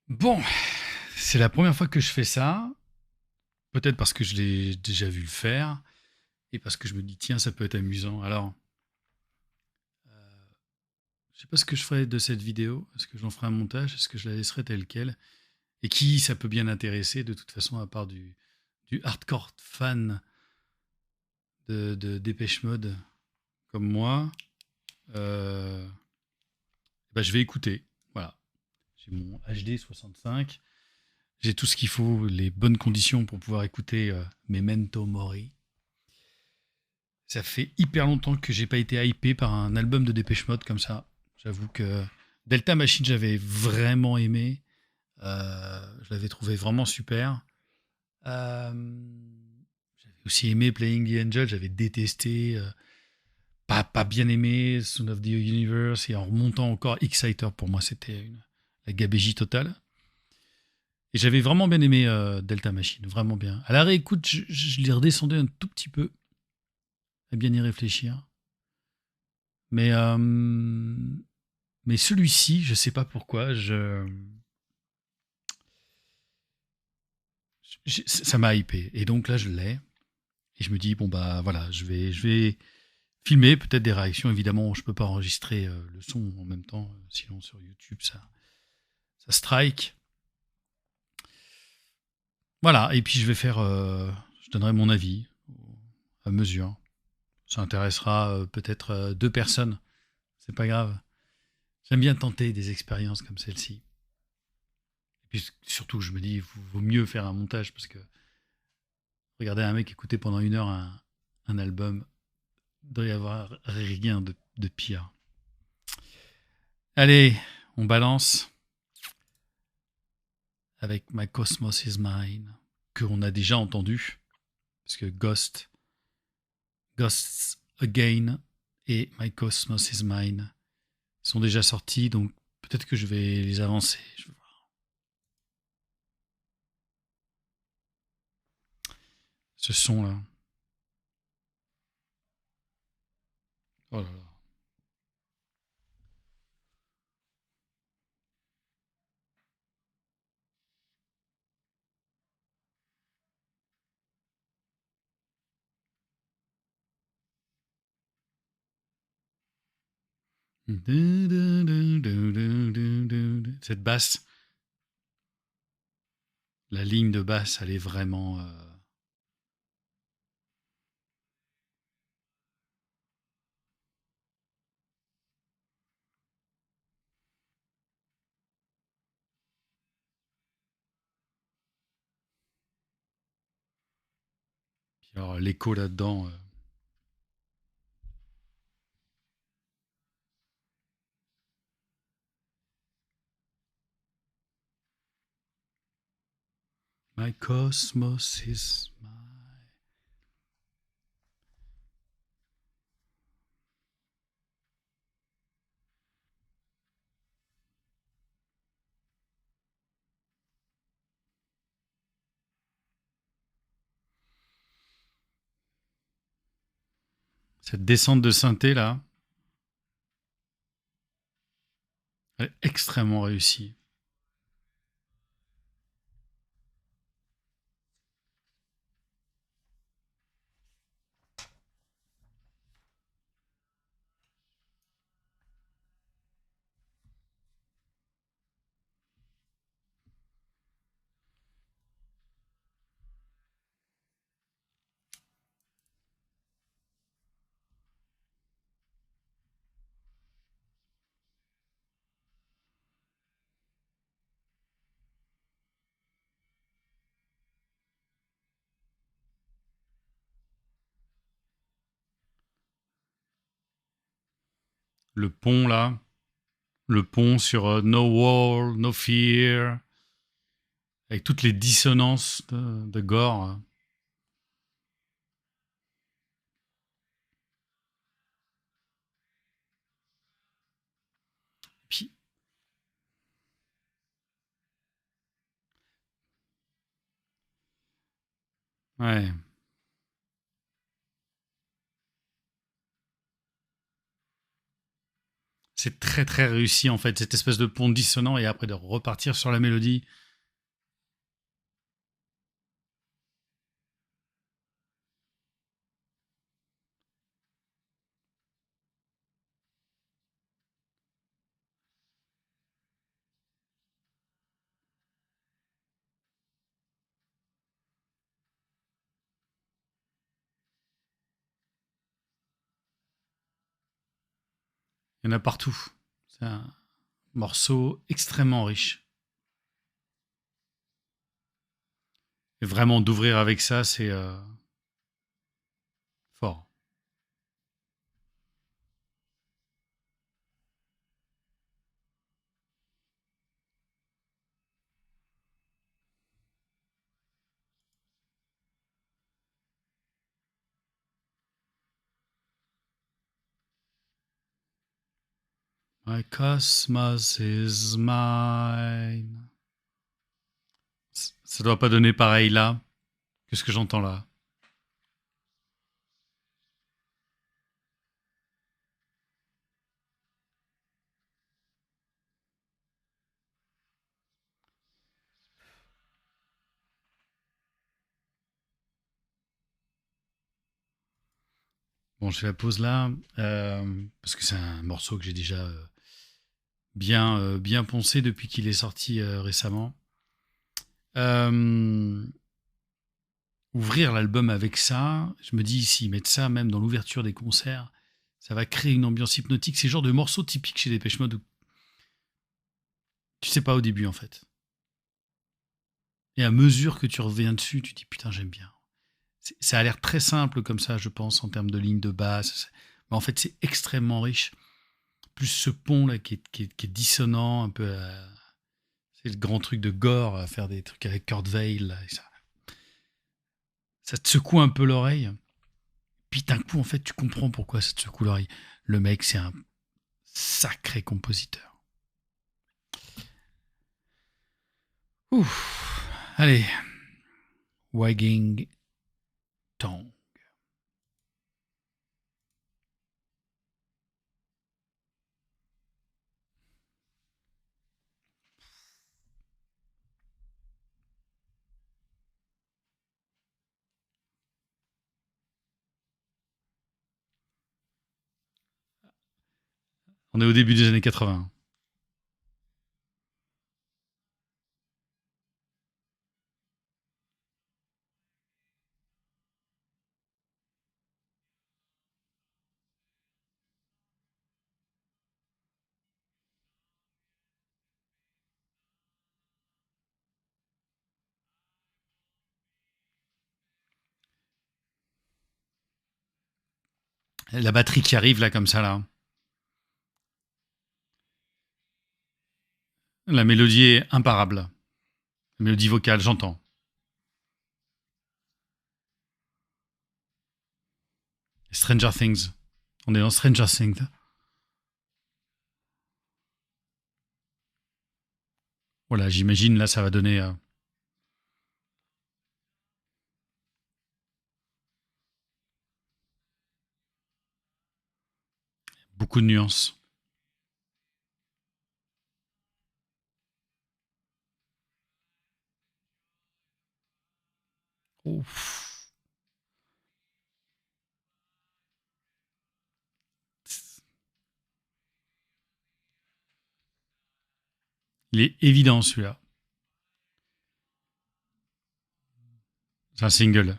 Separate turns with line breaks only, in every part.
Bon, c'est la première fois que je fais ça. Peut-être parce que je l'ai déjà vu le faire et parce que je me dis tiens ça peut être amusant. Alors, je sais pas ce que je ferai de cette vidéo. Est-ce que j'en ferai un montage? Est-ce que je la laisserai telle quelle? Et qui ça peut bien intéresser de toute façon à part du hardcore fan de Dépêche Mode comme moi. euh, Bah, je vais écouter. Voilà. J'ai mon HD 65. J'ai tout ce qu'il faut, les bonnes conditions pour pouvoir écouter Memento Mori. Ça fait hyper longtemps que j'ai pas été hypé par un album de Dépêche Mode comme ça. J'avoue que Delta Machine, j'avais vraiment aimé. Je l'avais trouvé vraiment super. Euh, J'avais aussi aimé Playing the Angel, j'avais détesté. Pas bien aimé Sound of the Universe. Et en remontant encore, Exciter, pour moi, c'était la gabégie totale. Et j'avais vraiment bien aimé Delta Machine, vraiment bien. À la réécoute, je l'ai redescendu un tout petit peu, à bien y réfléchir. Mais celui-ci, je sais pas pourquoi, ça m'a hypé. Et donc là, je l'ai. Et je me dis, bon, bah voilà, je vais filmer peut-être des réactions. Évidemment, je peux pas enregistrer le son en même temps. Sinon, sur YouTube, ça strike. Voilà. Et puis, je vais faire. Je donnerai mon avis à mesure. Ça intéressera peut-être deux personnes. C'est pas grave. J'aime bien tenter des expériences comme celle-ci. Et puis surtout, je me dis, il vaut mieux faire un montage parce que regarder un mec écouter pendant 1 heure un album, il doit y avoir rien de pire. Allez, on balance avec My Cosmos is Mine, que on a déjà entendu, parce que Ghosts Again et My Cosmos is Mine sont déjà sortis, donc peut-être que je vais les avancer. Ce son-là. Oh là là. Cette basse, la ligne de basse, elle est vraiment. Puis alors, l'écho là-dedans. My cosmos is mine. Cette descente de synthé là, elle est extrêmement réussie. Le pont là, le pont sur No Wall, No Fear, avec toutes les dissonances de Gore. Puis, ouais. C'est très très réussi en fait, cette espèce de pont dissonant et après de repartir sur la mélodie. Il y en a partout. C'est un morceau extrêmement riche. Et vraiment d'ouvrir avec ça, c'est fort. My cosmos is mine. Ça doit pas donner pareil là que ce que j'entends là. Bon, je fais la pause là parce que c'est un morceau que j'ai déjà bien poncé depuis qu'il est sorti récemment. Euh, Ouvrir l'album avec ça, je me dis s'ils mettent ça même dans l'ouverture des concerts, ça va créer une ambiance hypnotique. C'est le genre de morceau typique chez Depeche Mode où tu sais pas au début en fait. Et à mesure que tu reviens dessus, tu te dis putain j'aime bien. Ça a l'air très simple comme ça, je pense, en termes de ligne de basse. Mais en fait, c'est extrêmement riche. Plus ce pont là qui est dissonant, un peu. C'est le grand truc de Gore à faire des trucs avec Kurt Weill. Là, et ça te secoue un peu l'oreille. Puis d'un coup, en fait, tu comprends pourquoi ça te secoue l'oreille. Le mec, c'est un sacré compositeur. Ouf. Allez, Wagging Tongue. On est au début des années 80. La batterie qui arrive là comme ça là. La mélodie est imparable. La mélodie vocale, j'entends. Stranger Things. On est dans Stranger Things. Voilà, j'imagine là ça va donner beaucoup de nuances. Ouf. Il est évident celui-là. C'est un single.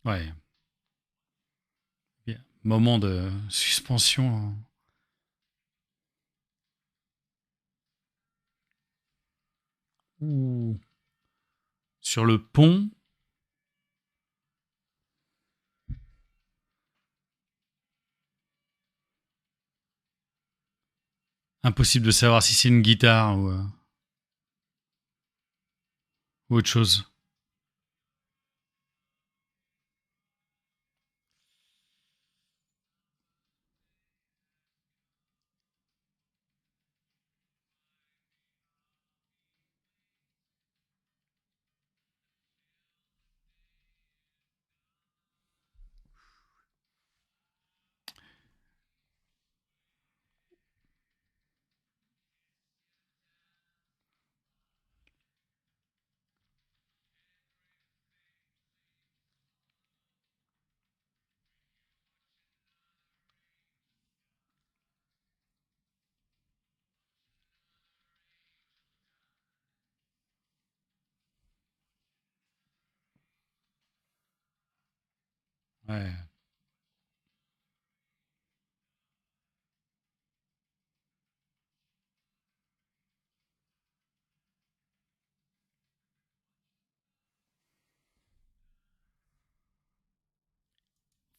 Ouais. Bien. Moment de suspension. Ouh. Sur le pont, impossible de savoir si c'est une guitare ou autre chose. Ouais.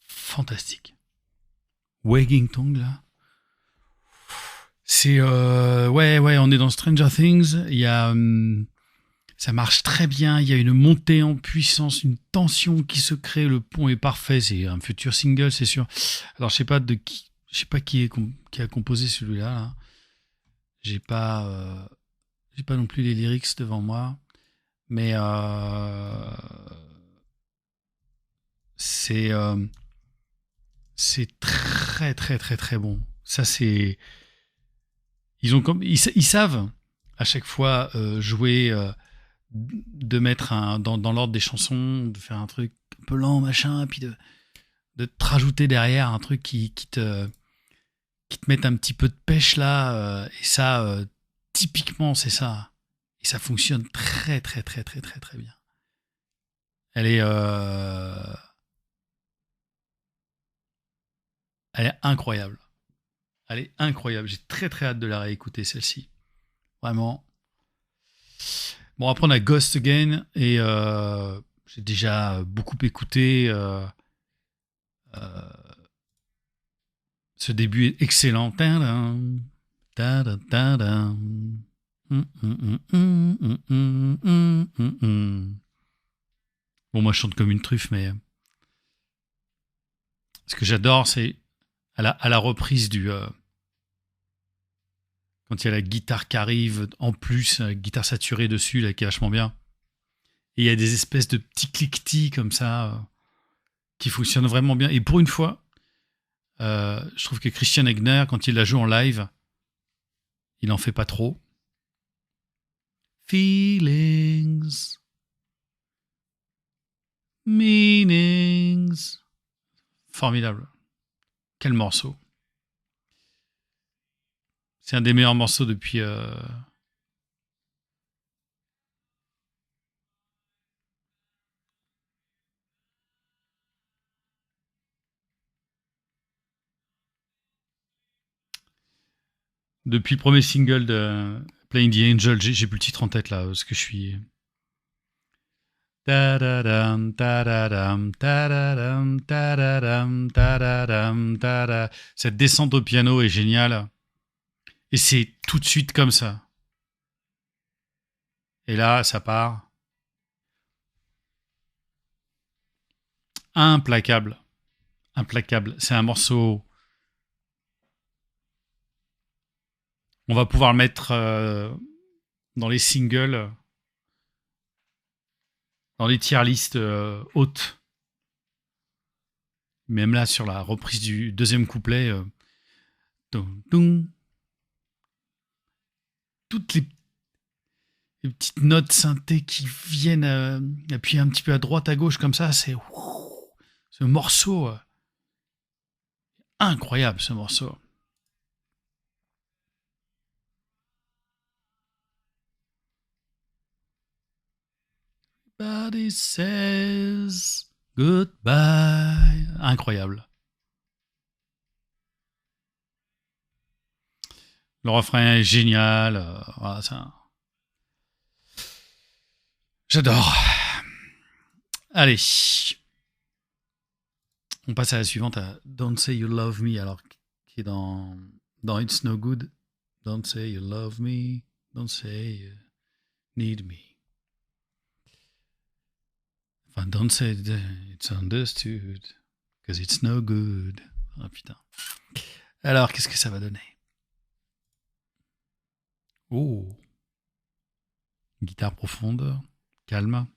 Fantastique. Wagging Tongue, là. C'est ouais, ouais, on est dans Stranger Things. Il y a ça marche très bien. Il y a une montée en puissance, une tension qui se crée. Le pont est parfait. C'est un futur single, c'est sûr. Alors je sais pas qui a composé celui-là. Là. J'ai pas, j'ai pas non plus les lyrics devant moi, mais c'est c'est très très très très bon. Ça c'est ils savent à chaque fois jouer de mettre dans l'ordre des chansons, de faire un truc un peu lent machin, puis de te rajouter derrière un truc qui te mette un petit peu de pêche là et ça typiquement c'est ça et ça fonctionne très très très très très très bien. Elle est elle est incroyable. Elle est incroyable. J'ai très très hâte de la réécouter celle-ci. Vraiment. Bon, après, on a Ghost Again et j'ai déjà beaucoup écouté. Euh, ce début est excellent. Tadam, tadam, tadam. Bon, moi, je chante comme une truffe, mais ce que j'adore, c'est à la reprise quand il y a la guitare qui arrive, en plus, la guitare saturée dessus, là, qui est vachement bien. Et il y a des espèces de petits cliquetis comme ça qui fonctionnent vraiment bien. Et pour une fois, je trouve que Christian Egner, quand il la joue en live, il en fait pas trop. Feelings, meanings. Formidable. Quel morceau. C'est un des meilleurs morceaux depuis le premier single de Playing the Angel. J'ai plus le titre en tête là, parce que je suis. Ta-da-dam, ta-da-dam, ta-da-dam, ta-da-dam, ta-da-dam, ta-da. Cette descente au piano est géniale. Et c'est tout de suite comme ça. Et là, ça part. Implacable. Implacable. C'est un morceau. On va pouvoir le mettre dans les singles, dans les tier listes hautes. Même là, sur la reprise du deuxième couplet, dum, dum, toutes les petites notes synthé qui viennent appuyer un petit peu à droite, à gauche, comme ça, c'est ce morceau incroyable, ce morceau. Everybody says goodbye. Incroyable. Le refrain est génial. Voilà, ça. J'adore. Allez, on passe à la suivante, à Don't Say You Love Me, alors qui est dans It's No Good. Don't say you love me, don't say you need me. Enfin, don't say it's understood, because it's no good. Ah putain. Alors, qu'est-ce que ça va donner? Oh, guitare profonde, calme.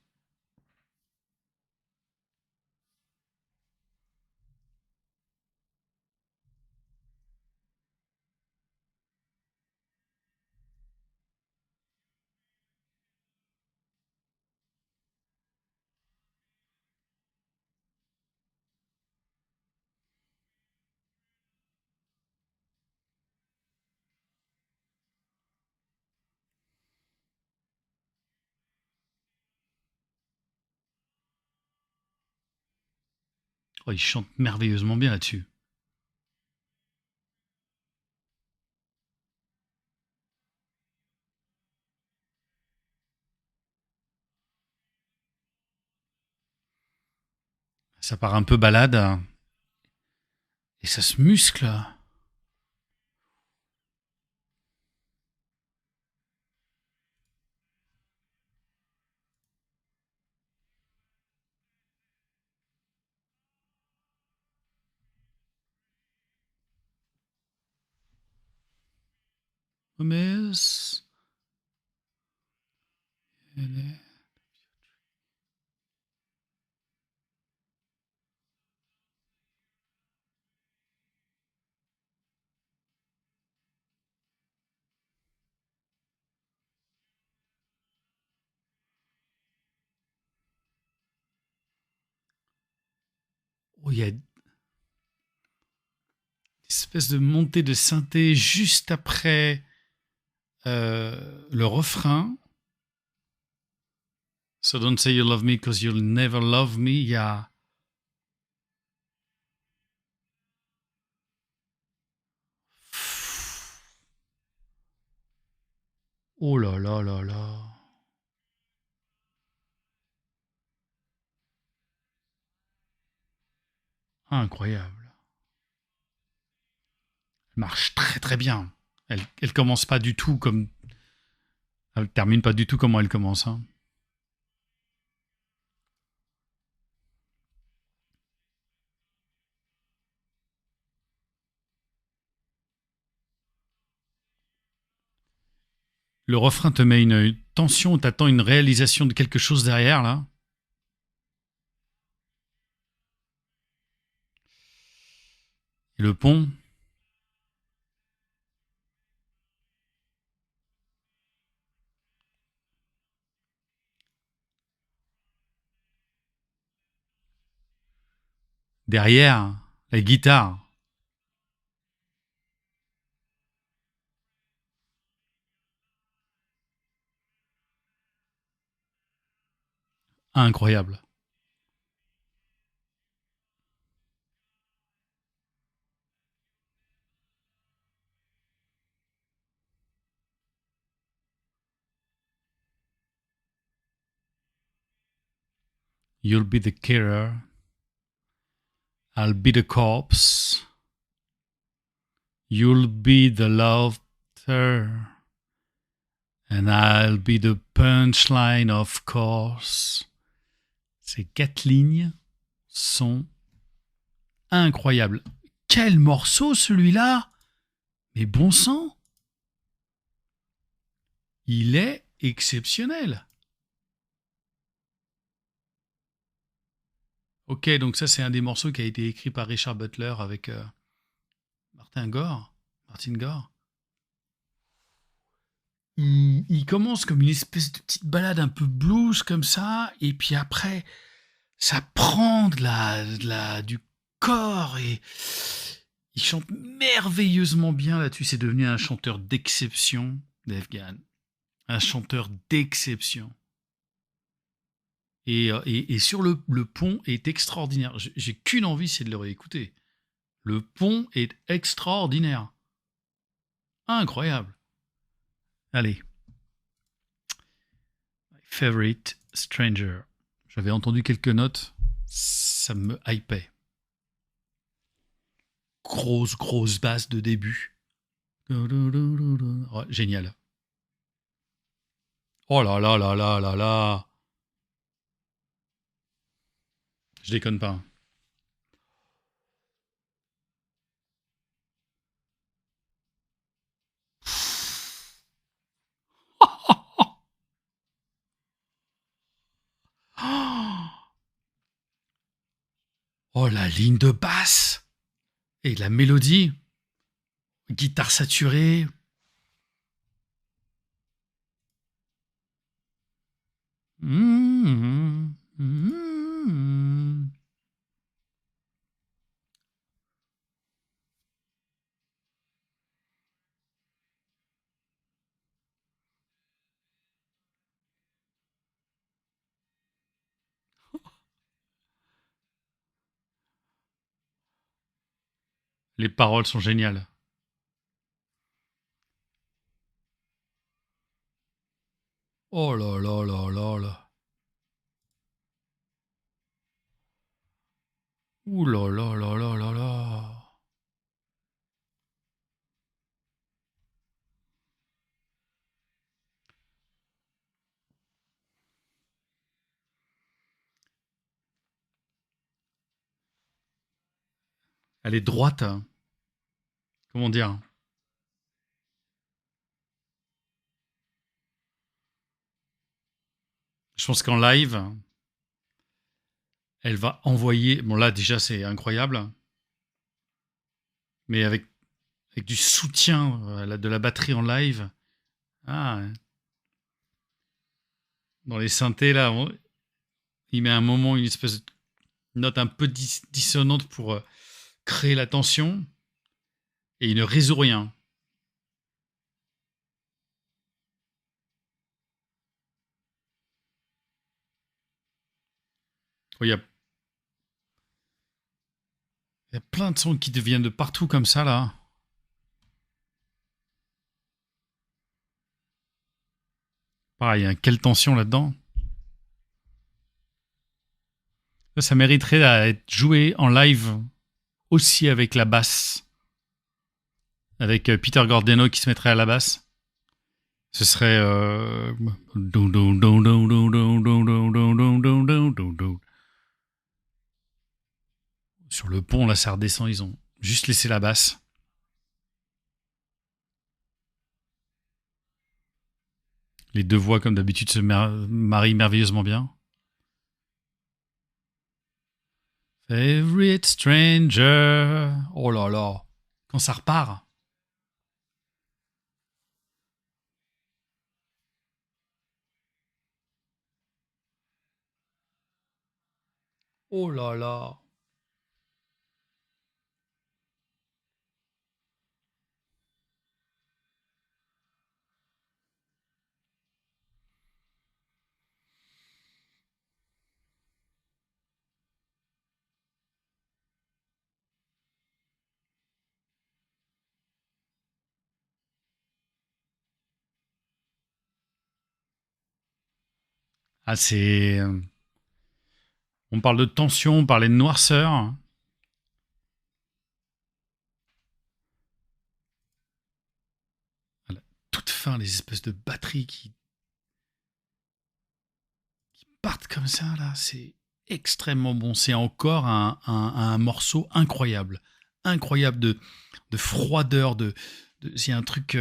Oh, il chante merveilleusement bien là-dessus. Ça part un peu balade et ça se muscle. Miss. Oh, il y a une espèce de montée de synthé juste après le refrain. So don't say you love me because you'll never love me. Il y a. Oh là là là là. Incroyable. Elle marche très très bien. Elle commence pas du tout comme. Elle termine pas du tout comment elle commence. Hein. Le refrain te met une tension, t'attends une réalisation de quelque chose derrière là. Et le pont, derrière, la guitare. Incroyable. You'll be the killer. I'll be the corpse. You'll be the laughter. And I'll be the punchline, of course. Ces 4 lignes sont incroyables. Quel morceau celui-là! Mais bon sang! Il est exceptionnel. Ok, donc ça c'est un des morceaux qui a été écrit par Richard Butler avec Martin Gore. Martin Gore. Il commence comme une espèce de petite balade un peu blues comme ça, et puis après, ça prend du corps et il chante merveilleusement bien là-dessus. C'est devenu un chanteur d'exception, Dave Gahan. Un chanteur d'exception. Et sur le pont est extraordinaire. J'ai qu'une envie, c'est de le réécouter. Le pont est extraordinaire. Incroyable. Allez. Favorite Stranger. J'avais entendu quelques notes. Ça me hypait. Grosse basse de début. Ouais, génial. Oh là là là là là là. Je déconne pas. Oh, la ligne de basse. Et la mélodie. Guitare saturée. Mmh, mmh. Les paroles sont géniales. Oh là là là là là. Ouh là là là là là là. Elle est droite, hein. Comment dire? Je pense qu'en live, elle va envoyer. Bon, là, déjà, c'est incroyable. Mais avec du soutien de la batterie en live. Ah, dans les synthés, là, il met un moment, une espèce de note un peu dissonante pour créer la tension. Et il ne résout rien. Il y a plein de sons qui deviennent de partout comme ça, là. Pareil, hein, quelle tension là-dedans. Ça mériterait d'être joué en live aussi avec la basse. Avec Peter Gordeno qui se mettrait à la basse. Ce serait. Sur le pont, là, ça redescend. Ils ont juste laissé la basse. Les deux voix, comme d'habitude, se marient merveilleusement bien. Favorite stranger. Oh là là. Quand ça repart. Oh là là. Ah, c'est. On parle de tension, on parlait de noirceur. À la toute fin, les espèces de batteries qui partent comme ça, là, c'est extrêmement bon. C'est encore un morceau incroyable. Incroyable de froideur, c'est un truc.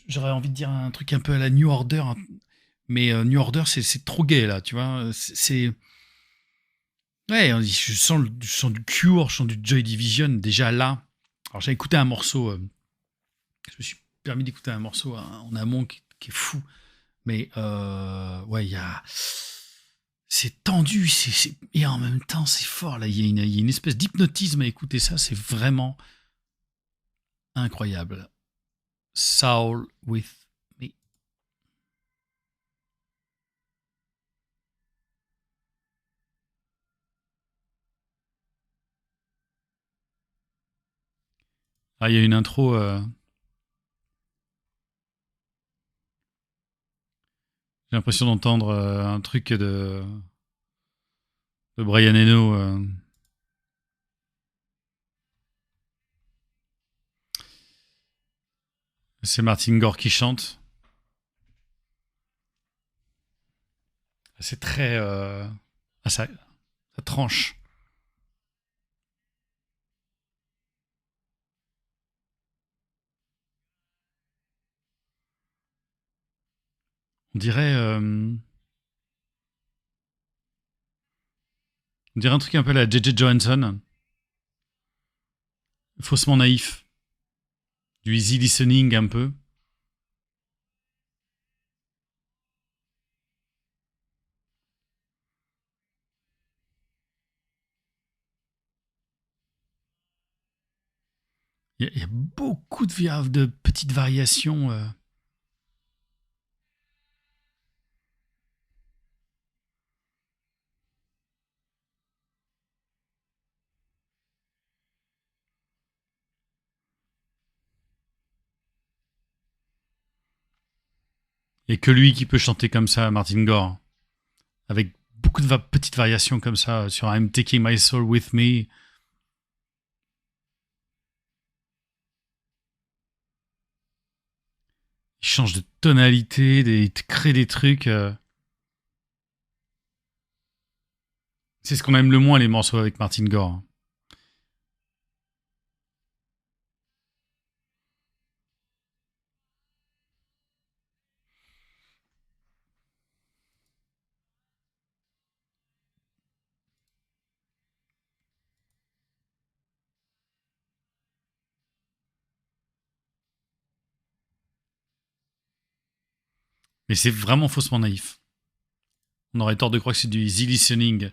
J'aurais envie de dire un truc un peu à la New Order, hein, mais New Order, c'est trop gay, là, tu vois. C'est. Ouais, je sens du Cure, je sens du Joy Division, déjà là. Alors, j'ai écouté un morceau. Je me suis permis d'écouter un morceau en amont qui est fou. Mais ouais, il y a. C'est tendu, et en même temps, c'est fort. Là, il y a une espèce d'hypnotisme à écouter ça. C'est vraiment incroyable. Soul with me. Ah, il y a une intro. J'ai l'impression d'entendre un truc de Brian Eno. C'est Martin Gore qui chante. C'est très. Ah, ça tranche. On dirait un truc un peu à la J.J. Johansson. Faussement naïf. Du easy listening un peu. Il y a beaucoup de petites variations. Et que lui qui peut chanter comme ça, Martin Gore, avec beaucoup de petites variations comme ça sur I'm Taking My Soul With Me. Il change de tonalité, il crée des trucs. C'est ce qu'on aime le moins, les morceaux avec Martin Gore. Mais c'est vraiment faussement naïf. On aurait tort de croire que c'est du easy listening.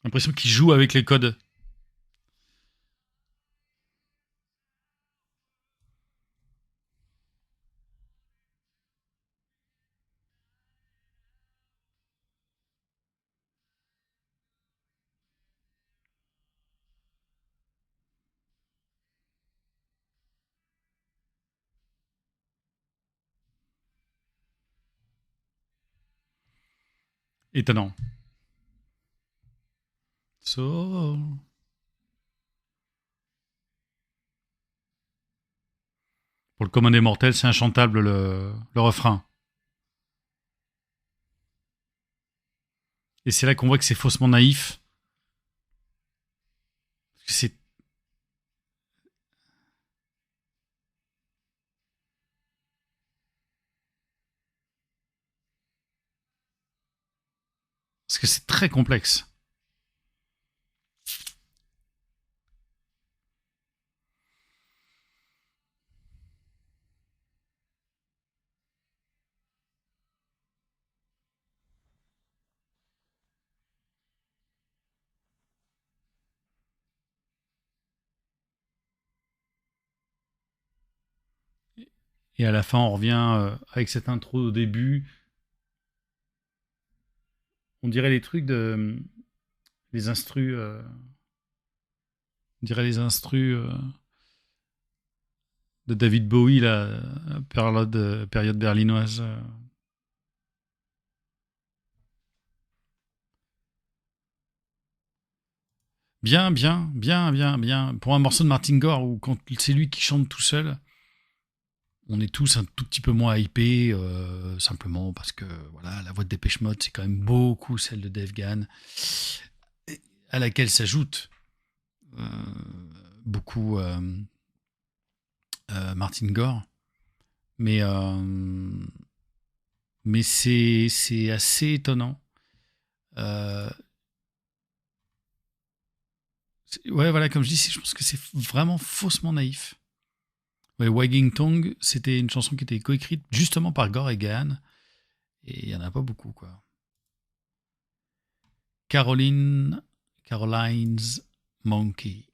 L'impression qu'il joue avec les codes. Étonnant. So... Pour le commun des mortels, c'est inchantable le refrain. Et c'est là qu'on voit que c'est faussement naïf. C'est parce que c'est très complexe. Et à la fin, on revient avec cette intro au début. On dirait les trucs de... Les instrus... on dirait les instrus de David Bowie, la période berlinoise. Bien, bien, bien, bien, bien. Pour un morceau de Martin Gore, où quand c'est lui qui chante tout seul, on est tous un tout petit peu moins hypés, simplement parce que voilà, la voix de Depeche Mode, c'est quand même beaucoup celle de Dave Gahan, à laquelle s'ajoute euh, beaucoup Martin Gore. Mais, mais c'est assez étonnant. Euh, ouais, voilà, comme je dis, je pense que c'est vraiment faussement naïf. Ouais, Wagging Tongue, c'était une chanson qui était coécrite justement par Gore et Gahan. Et il n'y en a pas beaucoup, quoi. Caroline's Monkey.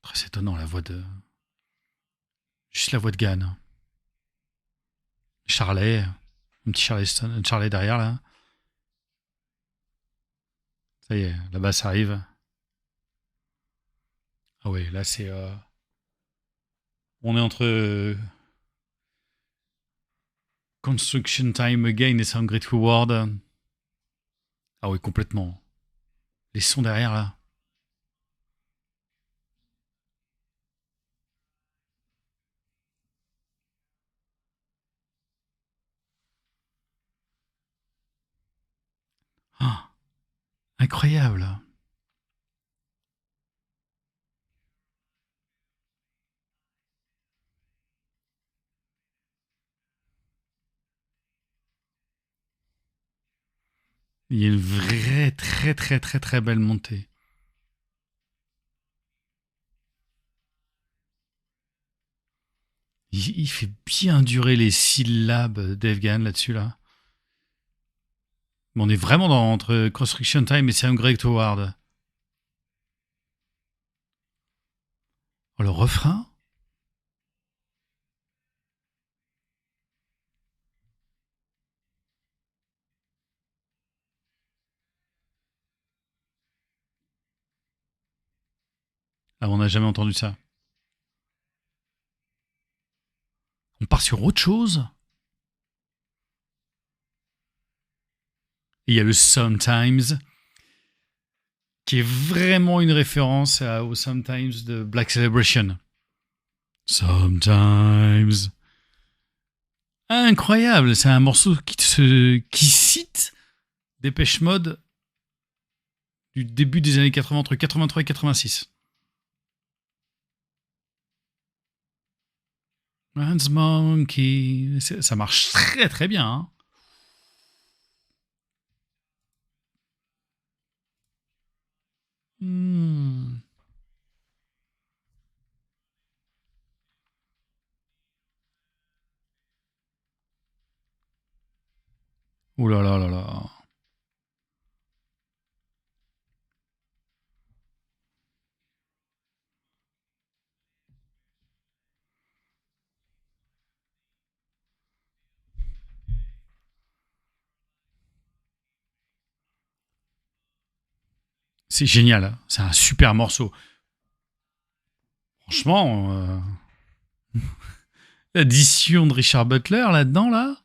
Très étonnant, la voix de. Juste la voix de Gahan. Charlet, un petit Charlet derrière, là. Ça y est, la basse arrive. Ah ouais, là, c'est. On est entre Construction Time Again et Some Great Reward. Ah oui, complètement. Les sons derrière, là. Ah, incroyable. Il y a une vraie, très, très, très, très belle montée. Il fait bien durer les syllabes Dave Gahan là-dessus, là. Mais on est vraiment entre Construction Time et Sam Greg Howard. Oh, le refrain. Ah, on n'a jamais entendu ça. On part sur autre chose. Et il y a le Sometimes, qui est vraiment une référence au Sometimes de Black Celebration. Sometimes. Incroyable, c'est un morceau qui cite Dépêche Mode du début des années 80, entre 83 et 86. Dance Monkey, ça marche très très bien. Hein. Hmm. Oh là là là là. C'est génial, hein. C'est un super morceau. Franchement, l'addition de Richard Butler là-dedans, là.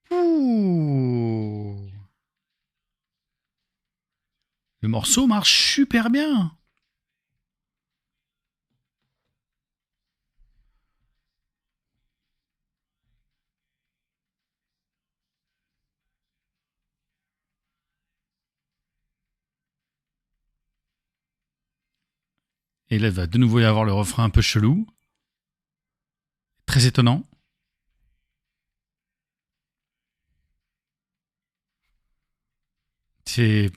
Ouh. Le morceau marche super bien. Et là, il va de nouveau y avoir le refrain un peu chelou. Très étonnant. C'est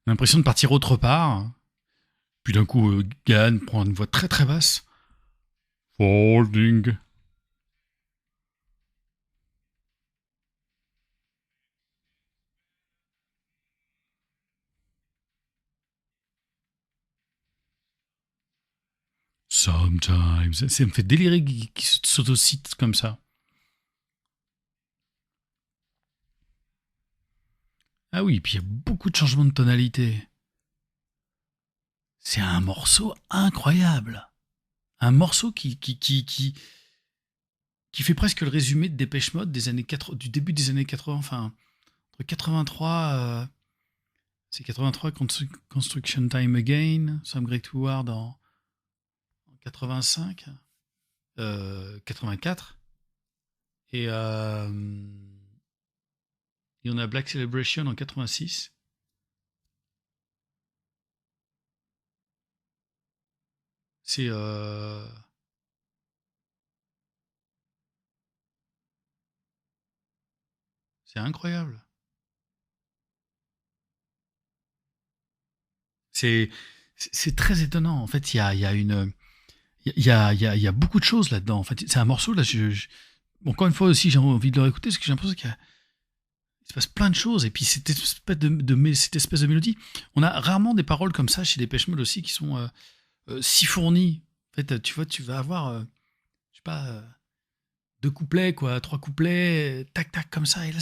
l'impression de partir autre part. Puis d'un coup, Gahan prend une voix très très basse. Folding. Sometimes. Ça me fait délirer qu'il s'autocite comme ça. Ah oui, puis il y a beaucoup de changements de tonalité. C'est un morceau incroyable. Un morceau qui fait presque le résumé de Dépêche Mode des années 80, du début des années 80, enfin, entre 83, c'est 83 Construction Time Again, Some Great Award en 85, 84, et on a Black Celebration en 86. C'est c'est incroyable. C'est c'est très étonnant. En fait, il y a une il y a beaucoup de choses là-dedans. En fait, c'est un morceau là. Encore une fois aussi, j'ai envie de le réécouter parce que j'ai l'impression qu'il se passe plein de choses. Et puis cette espèce de mélodie, on a rarement des paroles comme ça chez Depeche Mode aussi qui sont si fournies. En fait, tu vois, tu vas avoir, je sais pas, deux couplets, quoi, trois couplets, tac tac comme ça. Et là,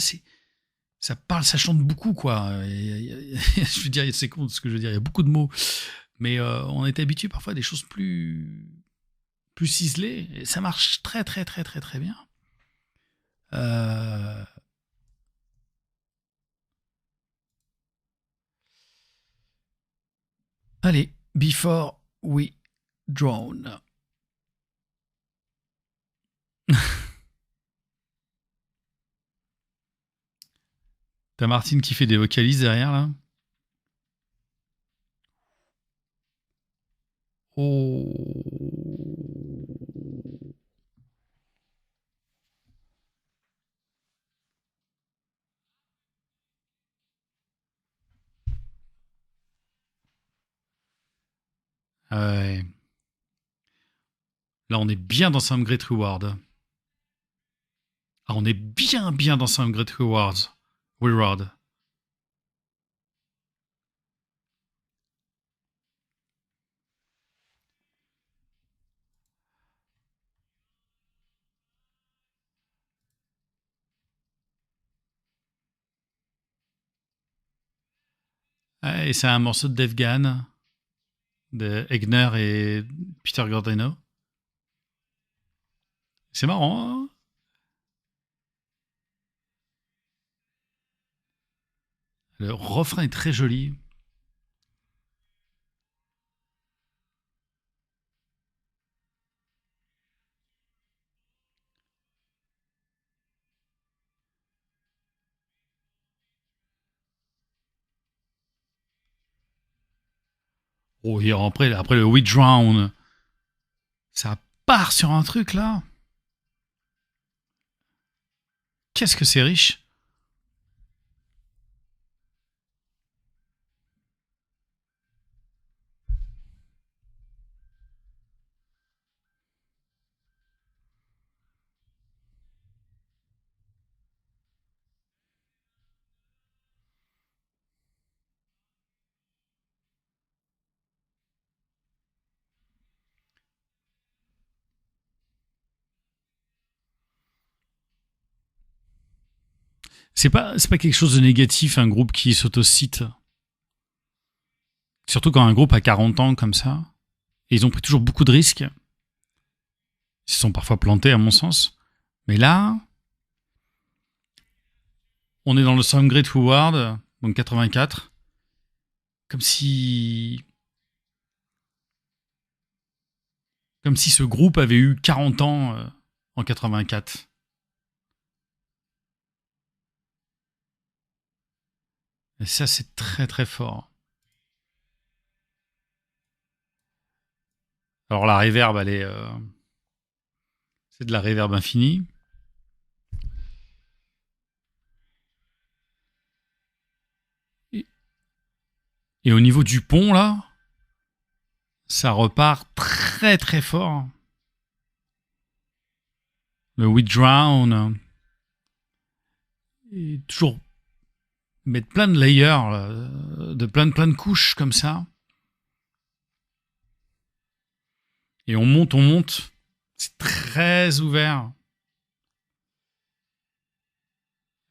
ça parle, ça chante beaucoup, quoi. Je veux dire, c'est con ce que je veux dire. Il y a beaucoup de mots, mais on est habitué parfois à des choses plus ciselées. Et ça marche très très très très très bien. Euh, Allez, Before We Drown. T'as Martine qui fait des vocalises derrière là. Oh. Ouais. Là, on est bien dans Some Great Reward. Ah, on est bien bien dans Some Great Rewards. Reward. Ouais, et c'est un morceau de Dave Gahan, de Egner et Peter Gordeno. C'est marrant, hein. Le refrain est très joli. Oh, et après le Witch Round, ça part sur un truc là. Qu'est-ce que c'est riche. C'est pas quelque chose de négatif, un groupe qui s'autocite. Surtout quand un groupe a 40 ans comme ça. Et ils ont pris toujours beaucoup de risques. Ils se sont parfois plantés, à mon sens. Mais là, on est dans le Some Great Forward, donc 84. Comme si. Comme si ce groupe avait eu 40 ans en 84. Et ça, c'est très très fort. Alors la reverb, elle est. C'est de la reverb infinie. Et, et au niveau du pont, là, ça repart très très fort. Le We Drown. Et toujours mettre plein de layers, là, de plein de couches comme ça. Et on monte, on monte. C'est très ouvert.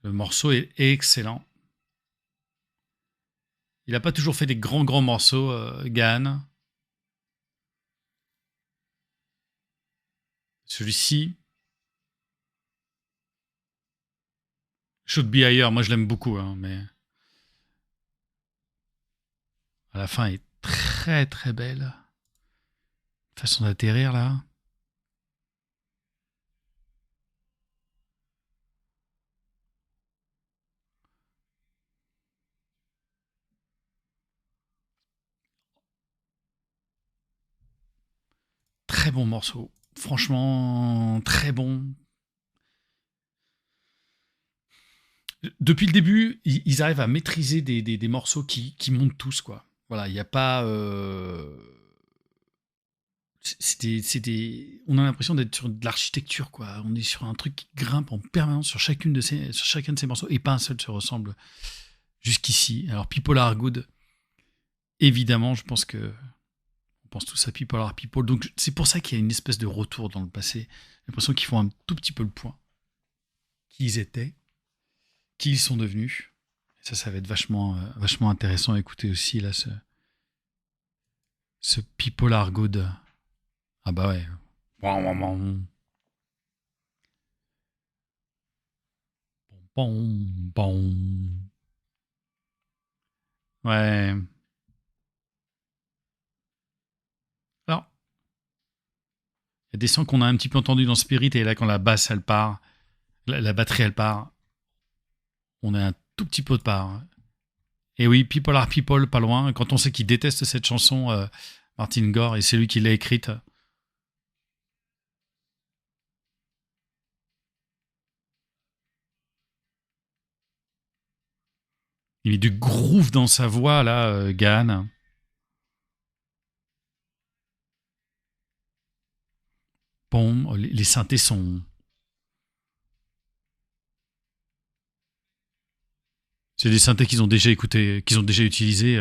Le morceau est excellent. Il n'a pas toujours fait des grands morceaux, Gahan. Celui-ci, Should Be Higher, moi je l'aime beaucoup, hein, mais à la fin, elle est très très belle. Façon d'atterrir là. Très bon morceau. Franchement, très bon. Depuis le début, ils arrivent à maîtriser des morceaux qui montent tous, quoi. Voilà, il n'y a pas. On a l'impression d'être sur de l'architecture, quoi. On est sur un truc qui grimpe en permanence sur chacun de ces morceaux, et pas un seul se ressemble jusqu'ici. Alors, People Are Good, évidemment, je pense que on pense tous à People Are People. Donc, c'est pour ça qu'il y a une espèce de retour dans le passé. J'ai l'impression qu'ils font un tout petit peu le point. Qui ils étaient, qui ils sont devenus. Et ça va être vachement intéressant à écouter aussi, là, ce People Are Good. Ah bah ouais. Bon, bon. Ouais. Alors, il y a des sons qu'on a un petit peu entendus dans Spirit, et là, quand la basse, elle part, la batterie, elle part, on est un tout petit peu de part. Et oui, People Are People, pas loin. Quand on sait qu'il déteste cette chanson, Martin Gore, et c'est lui qui l'a écrite. Il met du groove dans sa voix, là, Gahan. Bon, les synthés sont. C'est des synthés qu'ils ont déjà écoutés, qu'ils ont déjà utilisés.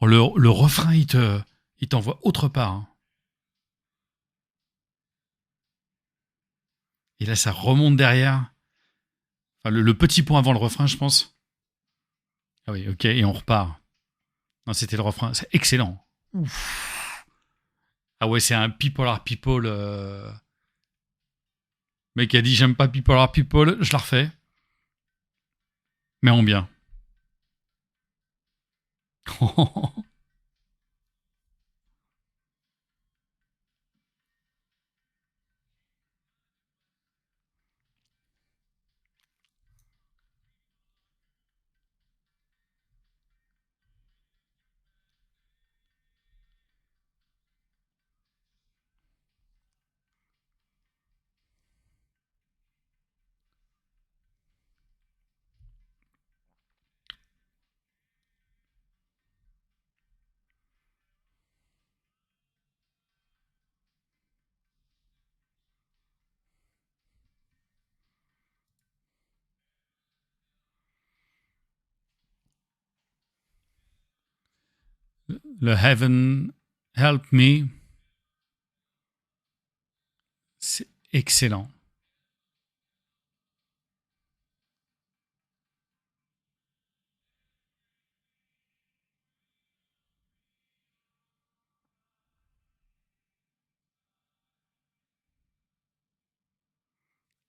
Oh, le refrain, il t'envoie autre part, hein. Et là, ça remonte derrière. Enfin, le petit pont avant le refrain, je pense. Ah oui, ok, et on repart. Non, c'était le refrain. C'est excellent. Ouf. Ah ouais, c'est un People are People. Le mec a dit j'aime pas People are People, je la refais. Mais en bien. Le Heaven Help Me, c'est excellent.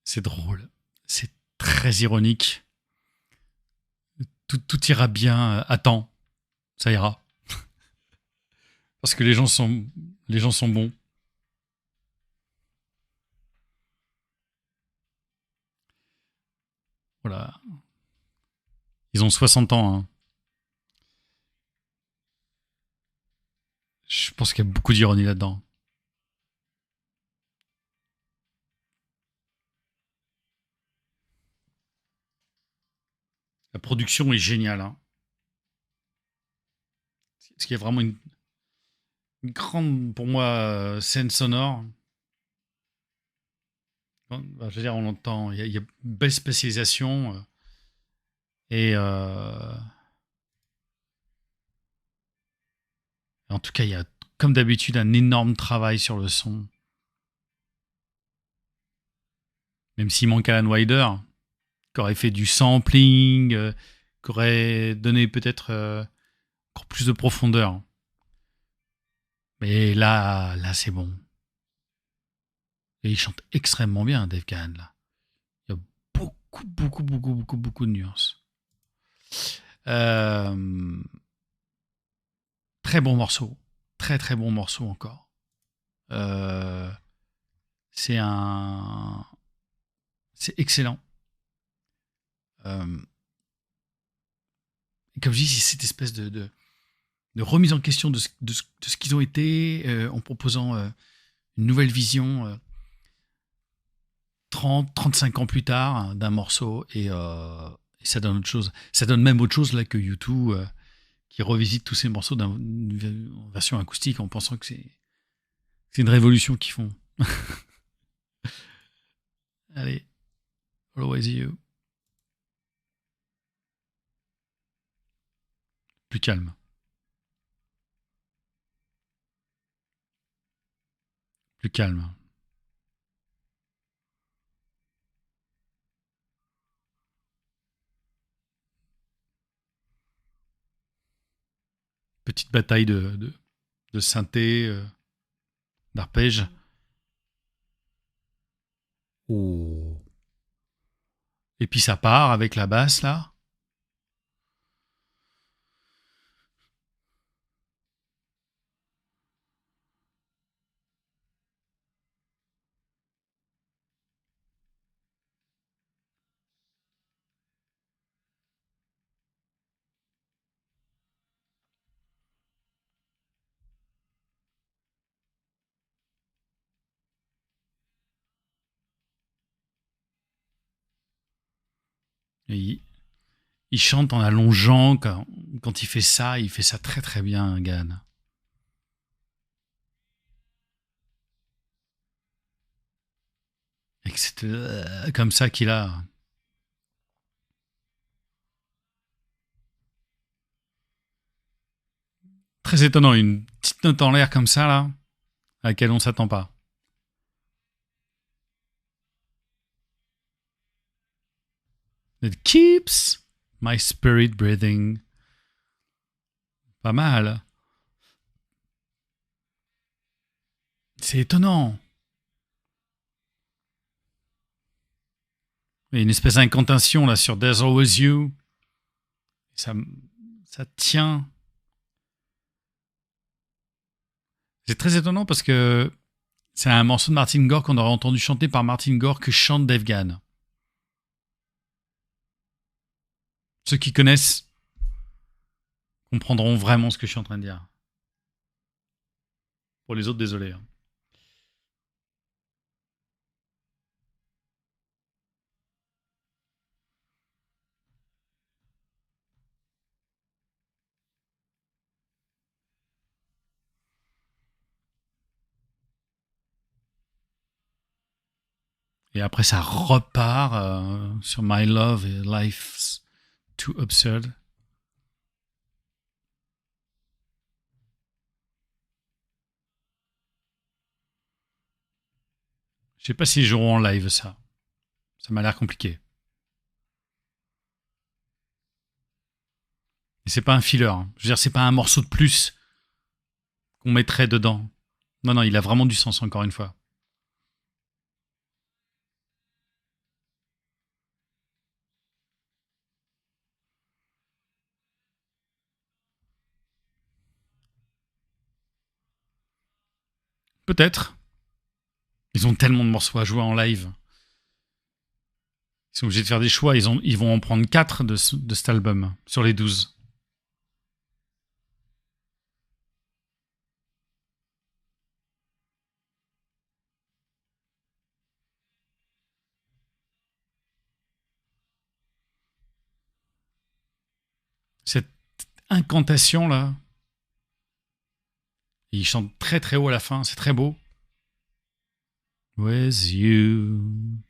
C'est drôle. C'est très ironique. Tout ira bien à temps. Ça ira. Parce que les gens sont bons. Voilà. Ils ont 60 ans, hein. Je pense qu'il y a beaucoup d'ironie là-dedans. La production est géniale, hein. Parce qu'il y a vraiment une grande, pour moi, scène sonore. Je veux dire, on entend, il y a une belle spécialisation. Et en tout cas, il y a, comme d'habitude, un énorme travail sur le son. Même s'il manque Alan Wilder, qui aurait fait du sampling, qui aurait donné peut-être encore plus de profondeur. Mais là, c'est bon. Et il chante extrêmement bien, Dave Gahan, là. Il y a beaucoup de nuances. Euh, Très bon morceau. Très bon morceau encore. Euh, c'est un. C'est excellent. Euh, Comme je dis, c'est cette espèce de remise en question de ce qu'ils ont été en proposant une nouvelle vision 35 ans plus tard d'un morceau et ça donne autre chose. Ça donne même autre chose là que U2 qui revisite tous ces morceaux d'une version acoustique en pensant que c'est une révolution qu'ils font. Allez, Always You. Plus calme. Plus calme. Petite bataille de synthé, d'arpège. Oh. Et puis ça part avec la basse là. Et il chante en allongeant. Quand il fait ça très bien, Gann. Et que c'est comme ça qu'il a. très étonnant, une petite note en l'air comme ça, là, à laquelle on s'attend pas. It keeps my spirit breathing. Pas mal. C'est étonnant. Il y a une espèce d'incantation là sur There's Always You. Ça tient. C'est très étonnant parce que c'est un morceau de Martin Gore qu'on aurait entendu chanter par Martin Gore que chante Dave Gahan. Ceux qui connaissent comprendront vraiment ce que je suis en train de dire. Pour les autres, désolé. Et après, ça repart sur My Love et Life's Too Absurd. Je sais pas s'ils joueront en live ça. Ça m'a l'air compliqué. Et c'est pas un filler. Je veux dire, c'est pas un morceau de plus qu'on mettrait dedans. Non, il a vraiment du sens encore une fois. Peut-être. Ils ont tellement de morceaux à jouer en live. Ils sont obligés de faire des choix. Ils vont en prendre 4 de cet album sur les 12. Cette incantation là. Ils chantent très très haut à la fin. C'est très beau. With you.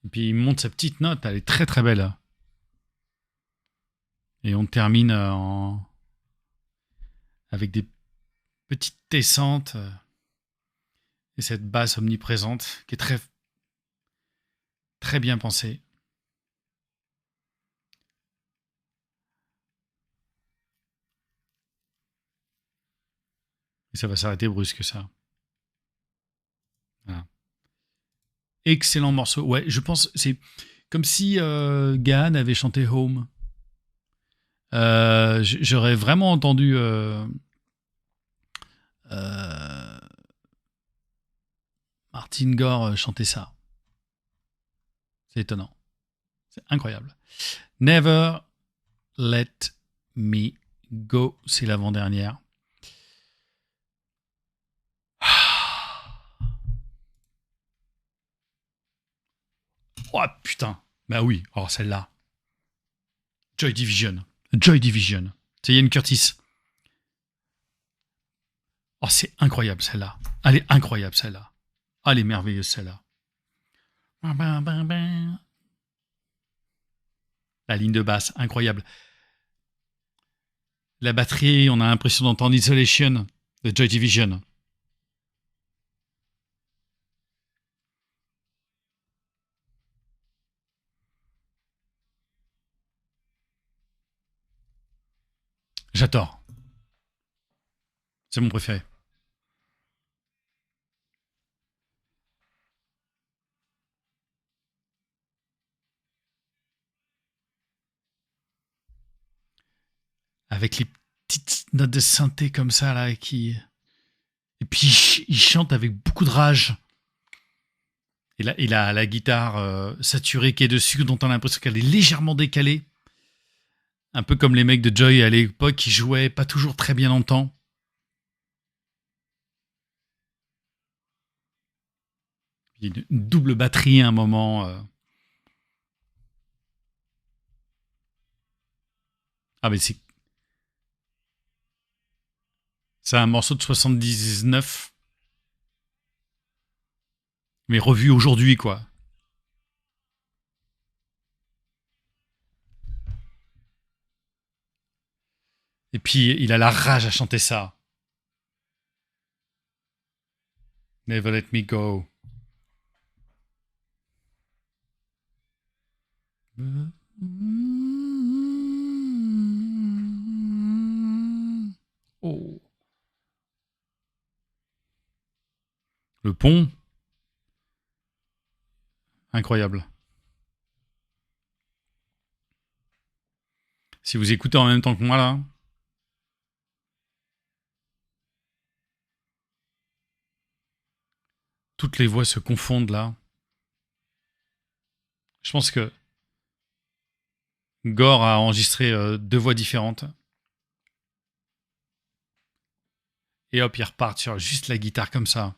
Et puis il monte sa petite note, elle est très très belle. Et on termine avec des petites descentes et cette basse omniprésente qui est très très bien pensée. Et ça va s'arrêter brusque ça. Voilà. Excellent morceau. Ouais, je pense c'est comme si Gahan avait chanté Home. J'aurais vraiment entendu Martin Gore chanter ça. C'est étonnant. C'est incroyable. Never Let Me Go, c'est l'avant-dernière. Oh putain. Bah oui, oh celle-là. Joy Division. Joy Division. C'est Ian Curtis. Oh, c'est incroyable celle-là. Elle est incroyable celle-là. Oh, elle est merveilleuse celle-là. La ligne de basse, incroyable. La batterie, on a l'impression d'entendre Isolation de Joy Division. J'adore. C'est mon préféré. Avec les petites notes de synthé comme ça, là, qui... Et puis, il chante avec beaucoup de rage. Et la guitare saturée qui est dessus, dont on a l'impression qu'elle est légèrement décalée. Un peu comme les mecs de Joy à l'époque qui jouaient pas toujours très bien en temps. Il y a une double batterie à un moment. Ah, mais c'est un morceau de 79, mais revu aujourd'hui, quoi. Et puis, il a la rage à chanter ça. Never let me go. Oh. Le pont. Incroyable. Si vous écoutez en même temps que moi, là. Toutes les voix se confondent, là. Je pense que Gore a enregistré deux voix différentes. Et hop, ils repartent sur juste la guitare comme ça.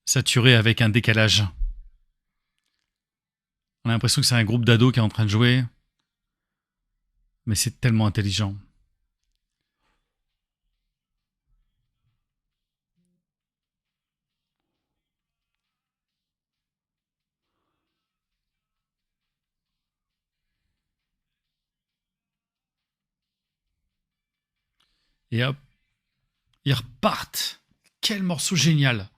Saturé avec un décalage. On a l'impression que c'est un groupe d'ados qui est en train de jouer. Mais c'est tellement intelligent. Et hop, ils repartent. Quel morceau génial.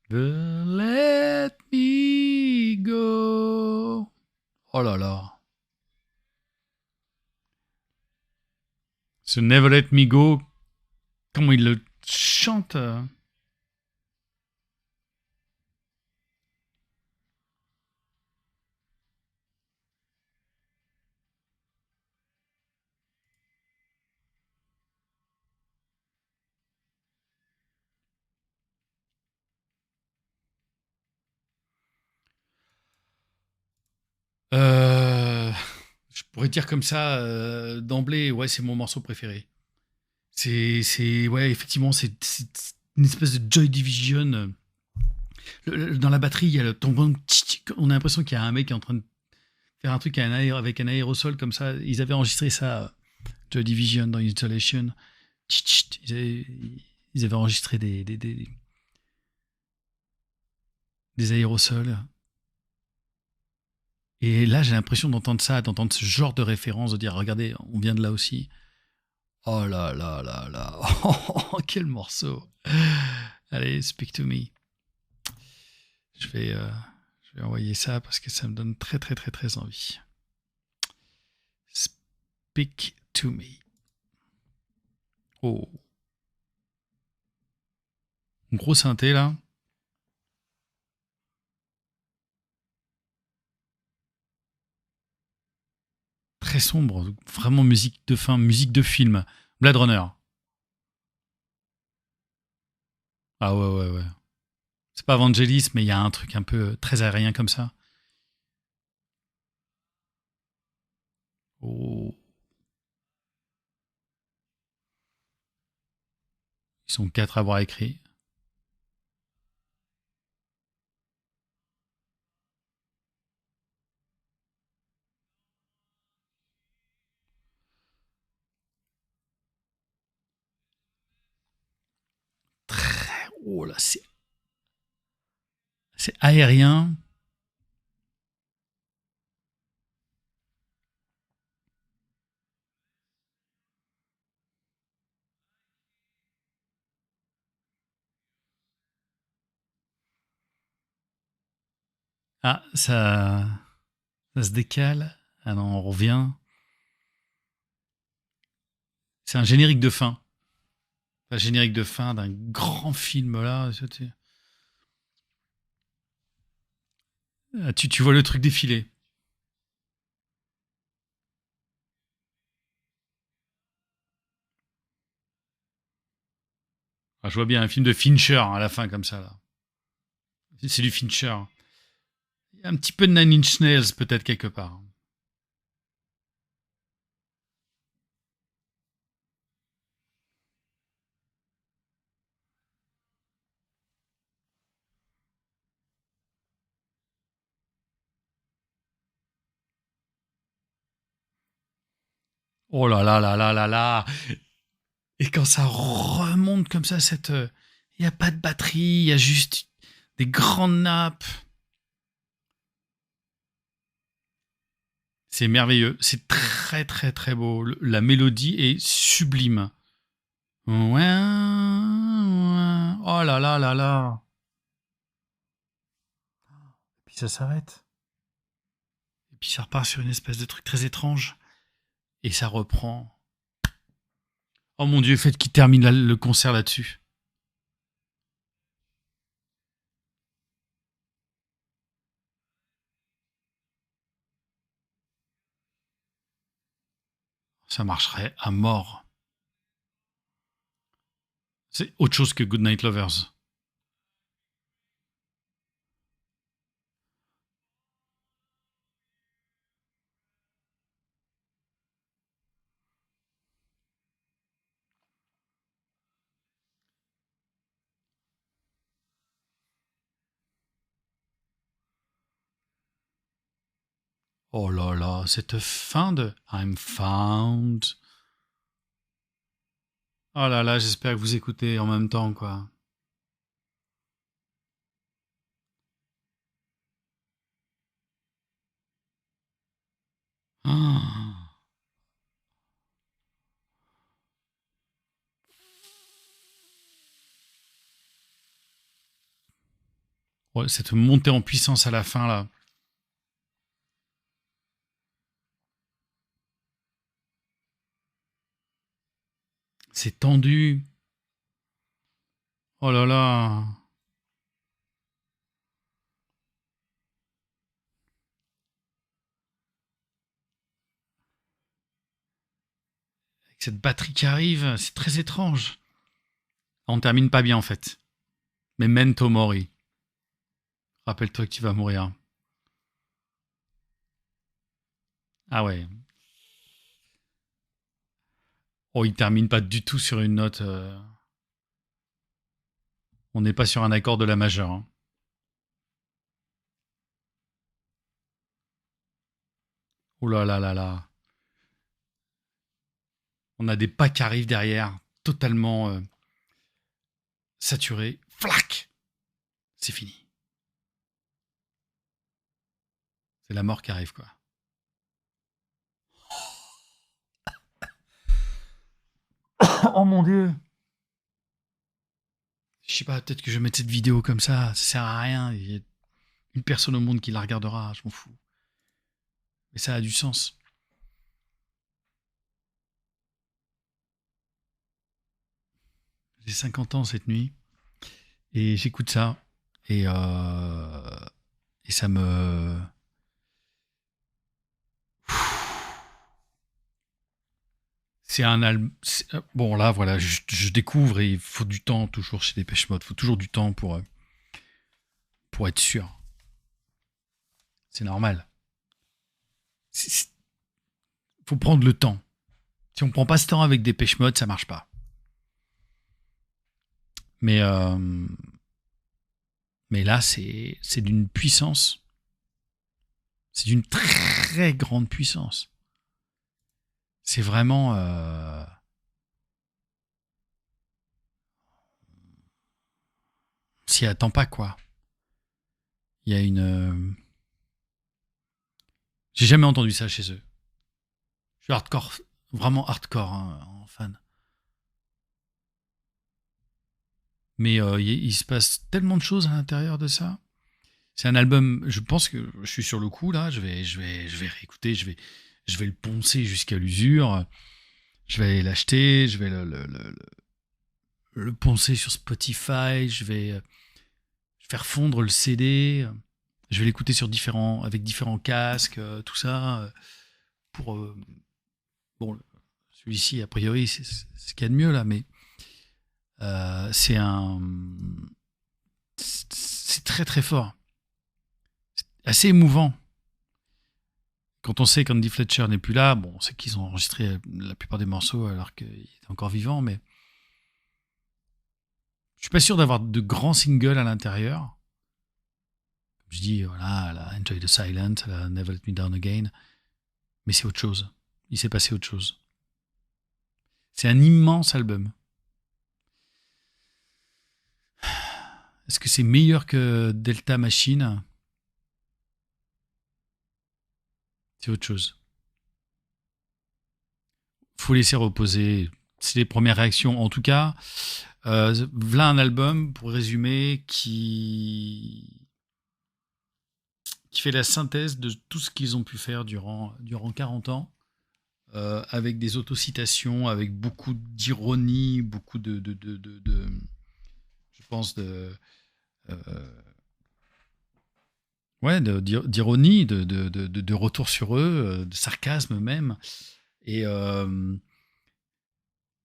Let me go. Oh là là. Ce Never Let Me Go, comment il le chante. Je pourrais dire comme ça d'emblée, ouais, c'est mon morceau préféré. Ouais, effectivement, c'est une espèce de Joy Division. Dans la batterie, il y a le tombant. On a l'impression qu'il y a un mec qui est en train de faire un truc avec un aérosol comme ça. Ils avaient enregistré ça, Joy Division, dans Installation. Ils avaient enregistré des aérosols. Et là, j'ai l'impression d'entendre ça, d'entendre ce genre de référence, de dire, regardez, on vient de là aussi. Oh là là là là. Oh, quel morceau. Allez, Speak to Me. Je vais, euh, je vais envoyer ça parce que ça me donne très très très très envie. Speak to Me. Oh. Gros synthé là. Très sombre. Vraiment musique de fin, musique de film. Blade Runner. Ah ouais, ouais, ouais. C'est pas Vangelis, mais il y a un truc un peu très aérien comme ça. Oh. Ils sont quatre à avoir écrit. Très. Oh là, c'est aérien. Ah, ça se décale. Ah non, on revient. C'est un générique de fin. Un générique de fin d'un grand film là. Tu vois le truc défiler. Ah, je vois bien un film de Fincher à la fin comme ça là. C'est du Fincher. Il y a un petit peu de Nine Inch Nails peut-être quelque part. Oh là là là là là là. Et quand ça remonte comme ça, il n'y a pas de batterie, il y a juste des grandes nappes. C'est merveilleux, c'est très très très beau. La mélodie est sublime. Ouais, ouais. Oh là là là là. Puis ça s'arrête. Et puis ça repart sur une espèce de truc très étrange. Et ça reprend. Oh mon Dieu, faites qu'il termine le concert là-dessus. Ça marcherait à mort. C'est autre chose que Goodnight Lovers. Oh là là, cette fin de I'm found. Oh là là, j'espère que vous écoutez en même temps, quoi. Ah. Ouais, cette montée en puissance à la fin, là. C'est tendu. Oh là là. Avec cette batterie qui arrive, c'est très étrange. On termine pas bien, en fait. Memento mori. Rappelle-toi que tu vas mourir. Ah ouais. Oh, il termine pas du tout sur une note. On n'est pas sur un accord de la majeure. Hein. Oh là là là là. On a des pas qui arrivent derrière, totalement saturés. Flac. C'est fini. C'est la mort qui arrive, quoi. Oh mon Dieu. Je sais pas, peut-être que je vais mettre cette vidéo comme ça sert à rien. Il y a une personne au monde qui la regardera, je m'en fous. Mais ça a du sens. J'ai 50 ans cette nuit et j'écoute ça et ça me... C'est un album... Bon là, voilà, je découvre et il faut du temps toujours chez Dépêche Mode. Il faut toujours du temps pour être sûr. C'est normal. Il faut prendre le temps. Si on prend pas ce temps avec Dépêche Mode, ça marche pas. Mais, euh, mais là, c'est d'une puissance. C'est d'une très grande puissance. C'est vraiment... on s'y attend pas, quoi. Il y a une... j'ai jamais entendu ça chez eux. Je suis hardcore, vraiment hardcore hein, en fan. Mais il se passe tellement de choses à l'intérieur de ça. C'est un album, je pense que je suis sur le coup là, je vais réécouter, je vais le poncer jusqu'à l'usure. Je vais aller l'acheter, je vais le poncer sur Spotify, je vais faire fondre le CD, je vais l'écouter avec différents casques, tout ça, pour bon, celui-ci a priori c'est ce qu'il y a de mieux là, mais c'est c'est très très fort, c'est assez émouvant. Quand on sait qu'Andy Fletcher n'est plus là, bon, on sait qu'ils ont enregistré la plupart des morceaux alors qu'il était encore vivant, mais je suis pas sûr d'avoir de grands singles à l'intérieur. Je dis, voilà, la Enjoy the Silence, la Never Let Me Down Again, mais c'est autre chose. Il s'est passé autre chose. C'est un immense album. Est-ce que c'est meilleur que Delta Machine? C'est autre chose. Faut laisser reposer. C'est les premières réactions. En tout cas, voilà un album, pour résumer, qui fait la synthèse de tout ce qu'ils ont pu faire durant 40 ans, avec des autocitations, avec beaucoup d'ironie, beaucoup je pense, ouais, d'ironie, de retour sur eux, de sarcasme même. Et, euh,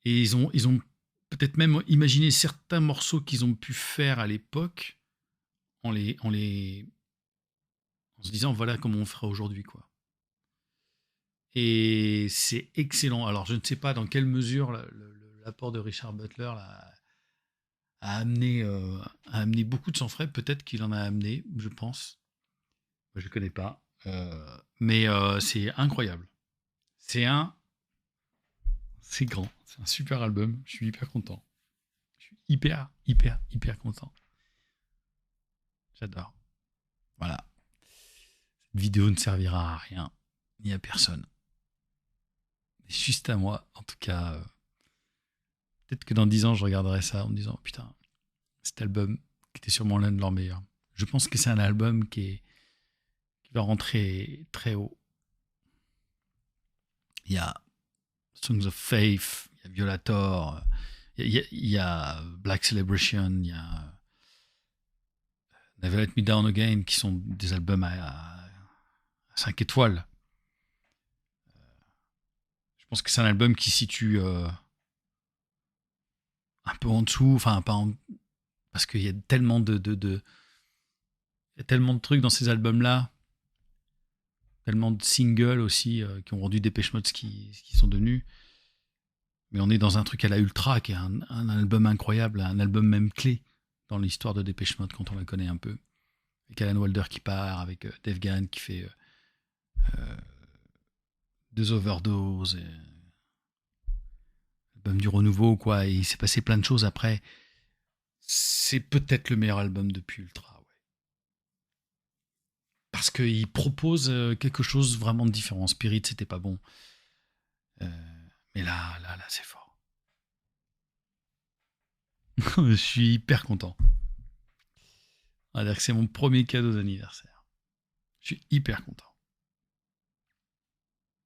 et ils ont peut-être même imaginé certains morceaux qu'ils ont pu faire à l'époque en se disant voilà comment on fera aujourd'hui, quoi. Et c'est excellent. Alors je ne sais pas dans quelle mesure l'apport de Richard Butler a amené beaucoup de sang frais. Peut-être qu'il en a amené, je pense. Je ne connais pas. Mais c'est incroyable. C'est un. C'est grand. C'est un super album. Je suis hyper content. Je suis hyper, hyper, hyper content. J'adore. Voilà. Cette vidéo ne servira à rien, ni à personne. Mais juste à moi, en tout cas. Peut-être que dans 10 ans, je regarderai ça en me disant putain, cet album qui était sûrement l'un de leurs meilleurs. Je pense que c'est un album qui va rentrer très haut. Il y a Songs of Faith, il y a Violator, il y a Black Celebration, il y a Never Let Me Down Again, qui sont des albums à 5 étoiles. Je pense que c'est un album qui situe un peu en dessous, enfin pas en, parce qu'il y a tellement il y a tellement de trucs dans ces albums-là, tellement de singles aussi qui ont rendu Depeche Mode ce qu'ils sont devenus. Mais on est dans un truc à la Ultra, qui est un album incroyable, un album même clé dans l'histoire de Depeche Mode quand on la connaît un peu. Avec Alan Walder qui part, avec Dave Gahan qui fait deux overdoses, album du renouveau, quoi. Et il s'est passé plein de choses après. C'est peut-être le meilleur album depuis Ultra, ouais. Parce qu'il propose quelque chose vraiment de différent. Spirit, c'était pas bon. Mais là, c'est fort. Je suis hyper content. On va dire que c'est mon premier cadeau d'anniversaire. Je suis hyper content.